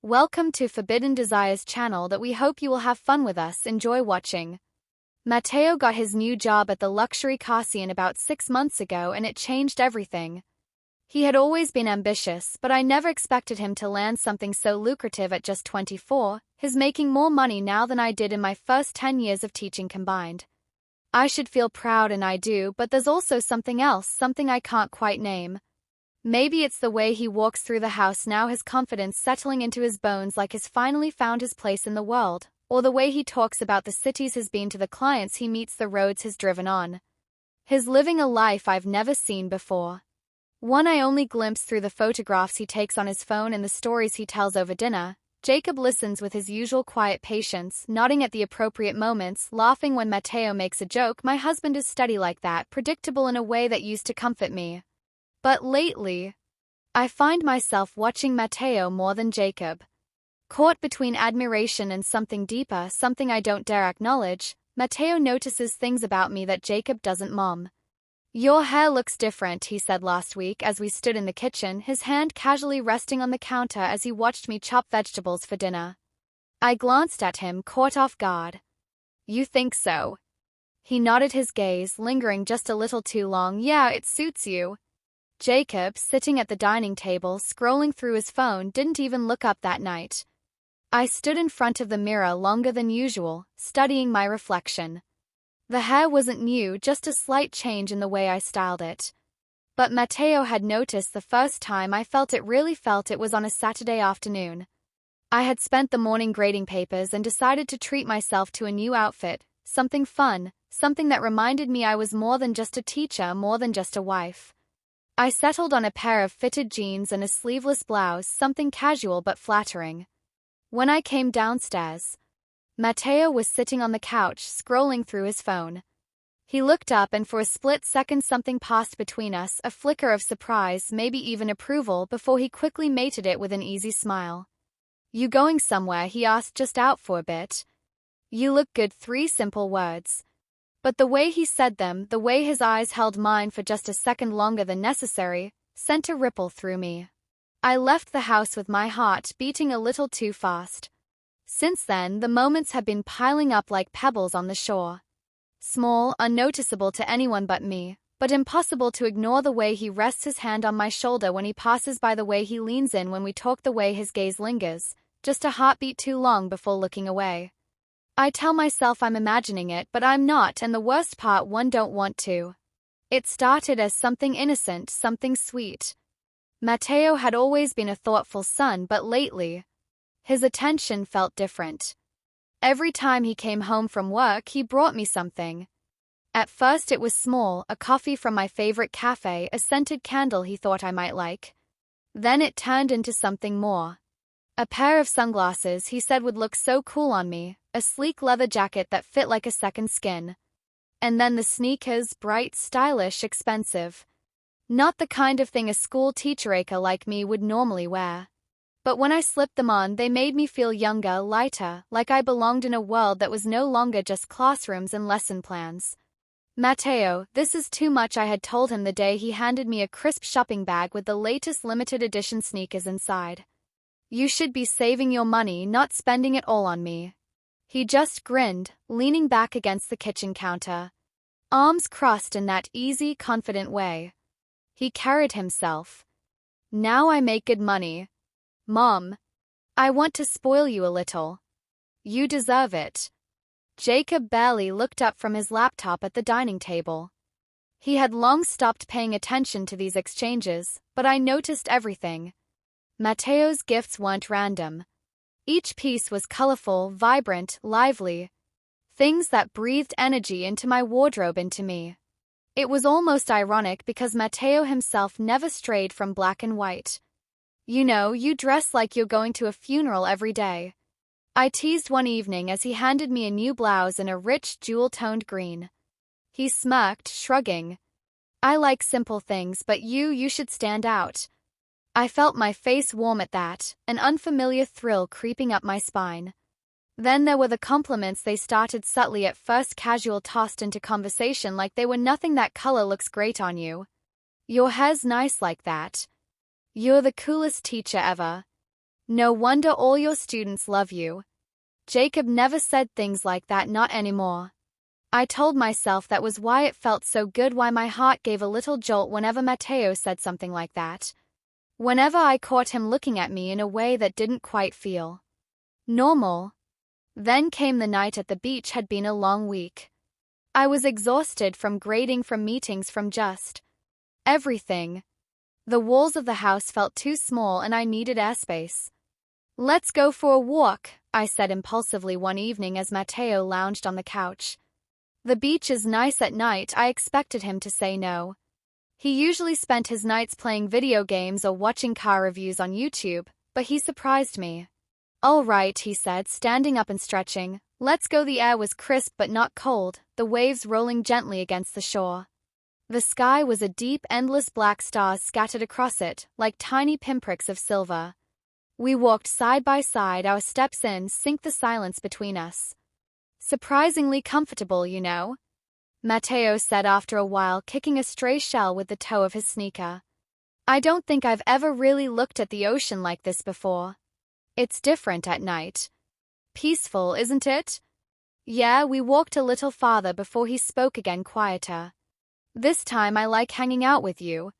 Welcome to Forbidden Desires channel that we hope you will have fun with us. Enjoy watching. Matteo got his new job at the luxury Cassian about 6 months ago and it changed everything. He had always been ambitious, but I never expected him to land something so lucrative at just 24. He's making more money now than I did in my first 10 years of teaching combined. I should feel proud and I do, but there's also something else, something I can't quite name. Maybe it's the way he walks through the house now, his confidence settling into his bones like he's finally found his place in the world, or the way he talks about the cities he's been to, the clients he meets, the roads he's driven on. He's living a life I've never seen before. One I only glimpse through the photographs he takes on his phone and the stories he tells over dinner. Jacob listens with his usual quiet patience, nodding at the appropriate moments, laughing when Matteo makes a joke. My husband is steady like that, predictable in a way that used to comfort me. But lately, I find myself watching Matteo more than Jacob. Caught between admiration and something deeper, something I don't dare acknowledge, Matteo notices things about me that Jacob doesn't. Mom, your hair looks different, he said last week as we stood in the kitchen, his hand casually resting on the counter as he watched me chop vegetables for dinner. I glanced at him, caught off guard. You think so? He nodded, his gaze lingering just a little too long. Yeah, it suits you. Jacob, sitting at the dining table, scrolling through his phone, didn't even look up that night. I stood in front of the mirror longer than usual, studying my reflection. The hair wasn't new, just a slight change in the way I styled it. But Matteo had noticed the first time I really felt it was on a Saturday afternoon. I had spent the morning grading papers and decided to treat myself to a new outfit, something fun, something that reminded me I was more than just a teacher, more than just a wife. I settled on a pair of fitted jeans and a sleeveless blouse, something casual but flattering. When I came downstairs, Matteo was sitting on the couch, scrolling through his phone. He looked up and for a split second something passed between us, a flicker of surprise, maybe even approval, before he quickly mated it with an easy smile. You going somewhere? He asked. Just out for a bit. You look good. 3 simple words. But the way he said them, the way his eyes held mine for just a second longer than necessary, sent a ripple through me. I left the house with my heart beating a little too fast. Since then, the moments had been piling up like pebbles on the shore. Small, unnoticeable to anyone but me, but impossible to ignore. The way he rests his hand on my shoulder when he passes by, the way he leans in when we talk, the way his gaze lingers, just a heartbeat too long before looking away. I tell myself I'm imagining it, but I'm not, and the worst part, one don't want to. It started as something innocent, something sweet. Matteo had always been a thoughtful son, but lately, his attention felt different. Every time he came home from work, he brought me something. At first it was small, a coffee from my favorite cafe, a scented candle he thought I might like. Then it turned into something more. A pair of sunglasses he said would look so cool on me, a sleek leather jacket that fit like a second skin. And then the sneakers, bright, stylish, expensive. Not the kind of thing a school teacher like me would normally wear. But when I slipped them on, they made me feel younger, lighter, like I belonged in a world that was no longer just classrooms and lesson plans. Matteo, this is too much, I had told him the day he handed me a crisp shopping bag with the latest limited edition sneakers inside. You should be saving your money, not spending it all on me. He just grinned, leaning back against the kitchen counter. Arms crossed in that easy, confident way. He carried himself. Now I make good money. Mom, I want to spoil you a little. You deserve it. Jacob barely looked up from his laptop at the dining table. He had long stopped paying attention to these exchanges, but I noticed everything. Matteo's gifts weren't random. Each piece was colorful, vibrant, lively. Things that breathed energy into my wardrobe, into me. It was almost ironic because Matteo himself never strayed from black and white. You know, you dress like you're going to a funeral every day. I teased one evening as he handed me a new blouse in a rich, jewel-toned green. He smirked, shrugging. I like simple things, but you should stand out. I felt my face warm at that, an unfamiliar thrill creeping up my spine. Then there were the compliments. They started subtly at first, casual, tossed into conversation like they were nothing. That color looks great on you. Your hair's nice like that. You're the coolest teacher ever. No wonder all your students love you. Jacob never said things like that, not anymore. I told myself that was why it felt so good, why my heart gave a little jolt whenever Matteo said something like that. Whenever I caught him looking at me in a way that didn't quite feel normal. Then came the night at the beach. Had been a long week. I was exhausted from grading, from meetings, from just everything. The walls of the house felt too small and I needed airspace. Let's go for a walk, I said impulsively one evening as Matteo lounged on the couch. The beach is nice at night. I expected him to say no. He usually spent his nights playing video games or watching car reviews on YouTube, but he surprised me. All right, he said, standing up and stretching. Let's go. The air was crisp but not cold, the waves rolling gently against the shore. The sky was a deep, endless black, stars scattered across it, like tiny pinpricks of silver. We walked side by side, our steps in sync, the silence between us. Surprisingly comfortable, you know, Matteo said after a while, kicking a stray shell with the toe of his sneaker. I don't think I've ever really looked at the ocean like this before. It's different at night. Peaceful, isn't it? Yeah, we walked a little farther before he spoke again, quieter. This time I like hanging out with you.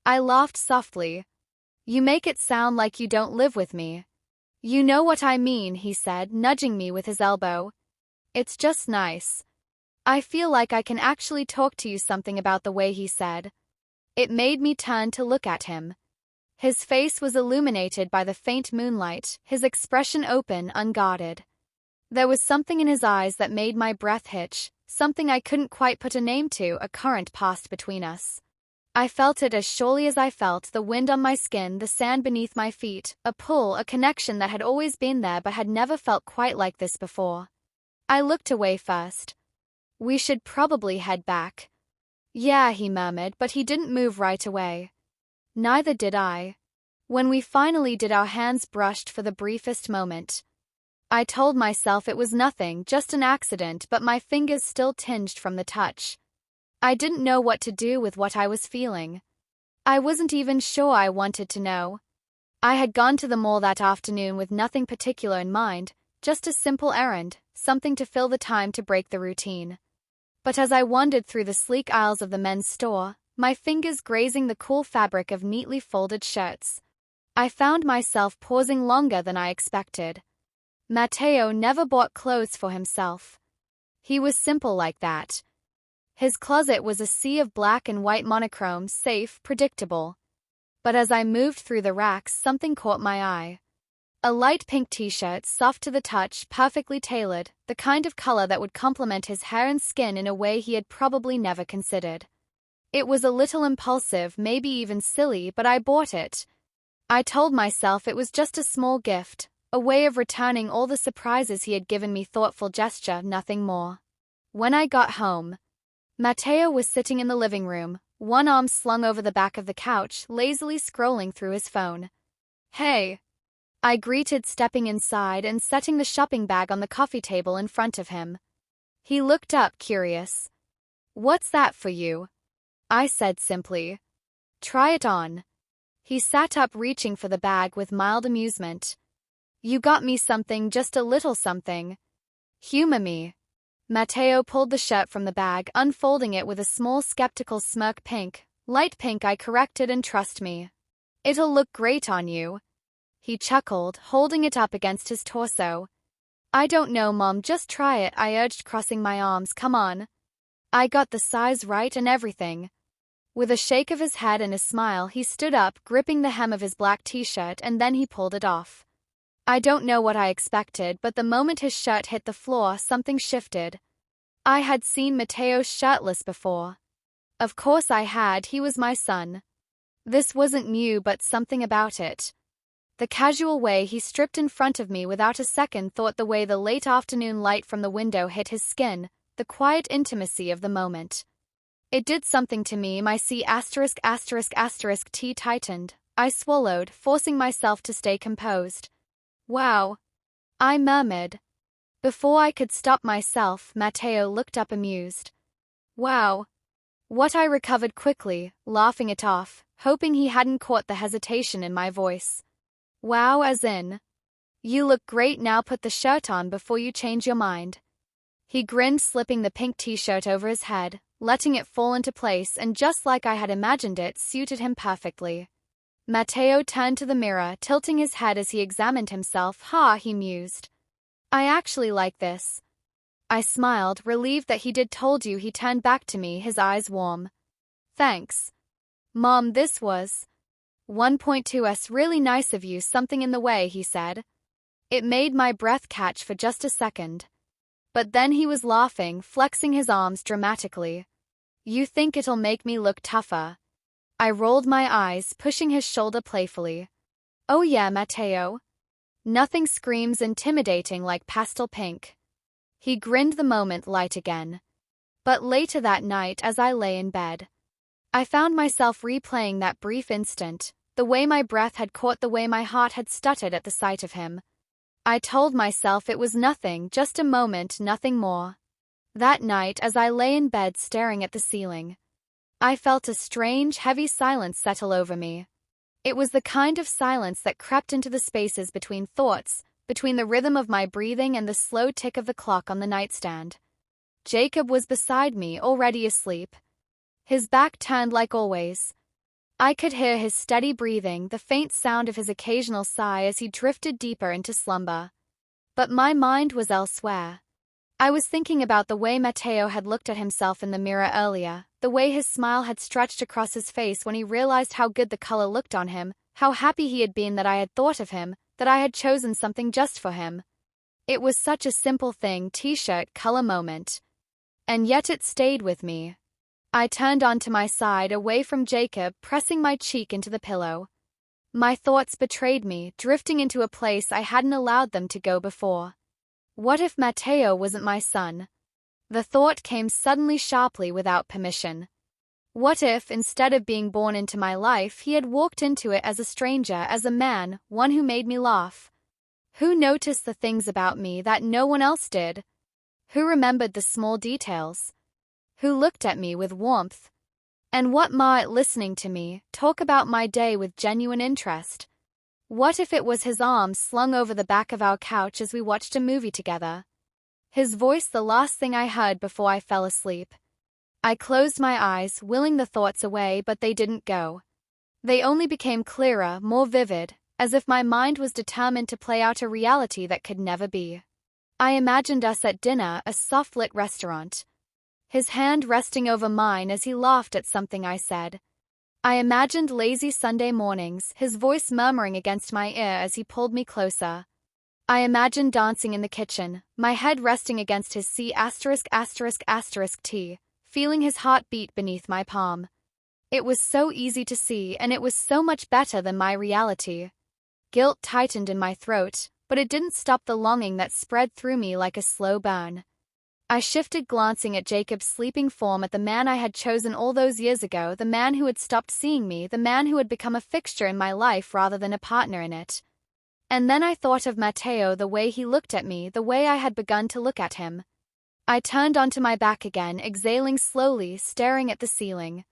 I laughed softly. You make it sound like you don't live with me. You know what I mean, he said, nudging me with his elbow. It's just nice. I feel like I can actually talk to you. Something about the way he said. It made me turn to look at him. His face was illuminated by the faint moonlight, his expression open, unguarded. There was something in his eyes that made my breath hitch, something I couldn't quite put a name to. A current passed between us. I felt it as surely as I felt the wind on my skin, the sand beneath my feet, a pull, a connection that had always been there but had never felt quite like this before. I looked away first. We should probably head back. Yeah, he murmured, but he didn't move right away. Neither did I. When we finally did, our hands brushed for the briefest moment. I told myself it was nothing, just an accident, but my fingers still tinged from the touch. I didn't know what to do with what I was feeling. I wasn't even sure I wanted to know. I had gone to the mall that afternoon with nothing particular in mind, just a simple errand, something to fill the time, to break the routine. But as I wandered through the sleek aisles of the men's store, my fingers grazing the cool fabric of neatly folded shirts, I found myself pausing longer than I expected. Matteo never bought clothes for himself. He was simple like that. His closet was a sea of black and white monochrome, safe, predictable. But as I moved through the racks, something caught my eye. A light pink t-shirt, soft to the touch, perfectly tailored, the kind of color that would complement his hair and skin in a way he had probably never considered. It was a little impulsive, maybe even silly, but I bought it. I told myself it was just a small gift, a way of returning all the surprises he had given me, thoughtful gesture, nothing more. When I got home, Matteo was sitting in the living room, one arm slung over the back of the couch, lazily scrolling through his phone. Hey, I greeted, stepping inside and setting the shopping bag on the coffee table in front of him. He looked up, curious. What's that for you? I said simply. Try it on. He sat up, reaching for the bag with mild amusement. You got me something, just a little something. Humor me. Matteo pulled the shirt from the bag, unfolding it with a small skeptical smirk. Pink, light pink, I corrected, and trust me. It'll look great on you. He chuckled, holding it up against his torso. I don't know, Mom, just try it, I urged, crossing my arms. Come on. I got the size right and everything. With a shake of his head and a smile, he stood up, gripping the hem of his black t-shirt, and then he pulled it off. I don't know what I expected, but the moment his shirt hit the floor, something shifted. I had seen Matteo shirtless before. Of course I had, he was my son. This wasn't new, but something about it. The casual way he stripped in front of me without a second thought, the way the late afternoon light from the window hit his skin, the quiet intimacy of the moment. It did something to me. My C****** T tightened. I swallowed, forcing myself to stay composed. Wow, I murmured. Before I could stop myself, Matteo looked up, amused. Wow. What? I recovered quickly, laughing it off, hoping he hadn't caught the hesitation in my voice. Wow, as in, you look great now, put the shirt on before you change your mind. He grinned, slipping the pink t-shirt over his head, letting it fall into place, and just like I had imagined it, suited him perfectly. Matteo turned to the mirror, tilting his head as he examined himself. Ha, he mused. I actually like this. I smiled, relieved that he did. Told you. He turned back to me, his eyes warm. Thanks. Mom, this was 1.2s really nice of you. Something in the way, he said. It made my breath catch for just a second. But then he was laughing, flexing his arms dramatically. You think it'll make me look tougher? I rolled my eyes, pushing his shoulder playfully. Oh yeah, Matteo. Nothing screams intimidating like pastel pink. He grinned, the moment light again. But later that night, as I lay in bed, I found myself replaying that brief instant, the way my breath had caught, the way my heart had stuttered at the sight of him. I told myself it was nothing, just a moment, nothing more. That night, as I lay in bed staring at the ceiling, I felt a strange, heavy silence settle over me. It was the kind of silence that crept into the spaces between thoughts, between the rhythm of my breathing and the slow tick of the clock on the nightstand. Jacob was beside me, already asleep. His back turned like always. I could hear his steady breathing, the faint sound of his occasional sigh as he drifted deeper into slumber. But my mind was elsewhere. I was thinking about the way Matteo had looked at himself in the mirror earlier, the way his smile had stretched across his face when he realized how good the color looked on him, how happy he had been that I had thought of him, that I had chosen something just for him. It was such a simple thing, t-shirt color moment. And yet it stayed with me. I turned onto my side, away from Jacob, pressing my cheek into the pillow. My thoughts betrayed me, drifting into a place I hadn't allowed them to go before. What if Matteo wasn't my son? The thought came suddenly, sharply, without permission. What if, instead of being born into my life, he had walked into it as a stranger, as a man, one who made me laugh? Who noticed the things about me that no one else did? Who remembered the small details? Who looked at me with warmth? And what might, listening to me, talk about my day with genuine interest? What if it was his arms slung over the back of our couch as we watched a movie together? His voice, the last thing I heard before I fell asleep. I closed my eyes, willing the thoughts away, but they didn't go. They only became clearer, more vivid, as if my mind was determined to play out a reality that could never be. I imagined us at dinner, a soft-lit restaurant. His hand resting over mine as he laughed at something I said. I imagined lazy Sunday mornings, his voice murmuring against my ear as he pulled me closer. I imagined dancing in the kitchen, my head resting against his C*******, feeling his heart beat beneath my palm. It was so easy to see, and it was so much better than my reality. Guilt tightened in my throat, but it didn't stop the longing that spread through me like a slow burn. I shifted, glancing at Jacob's sleeping form, at the man I had chosen all those years ago, the man who had stopped seeing me, the man who had become a fixture in my life rather than a partner in it. And then I thought of Matteo, the way he looked at me, the way I had begun to look at him. I turned onto my back again, exhaling slowly, staring at the ceiling.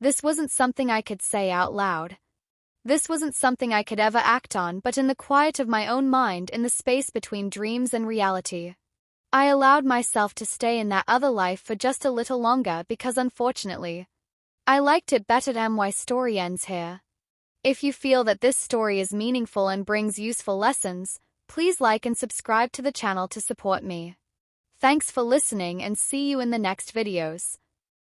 This wasn't something I could say out loud. This wasn't something I could ever act on, but in the quiet of my own mind, in the space between dreams and reality, I allowed myself to stay in that other life for just a little longer because, unfortunately, I liked it better. My story ends here. If you feel that this story is meaningful and brings useful lessons, please like and subscribe to the channel to support me. Thanks for listening, and see you in the next videos.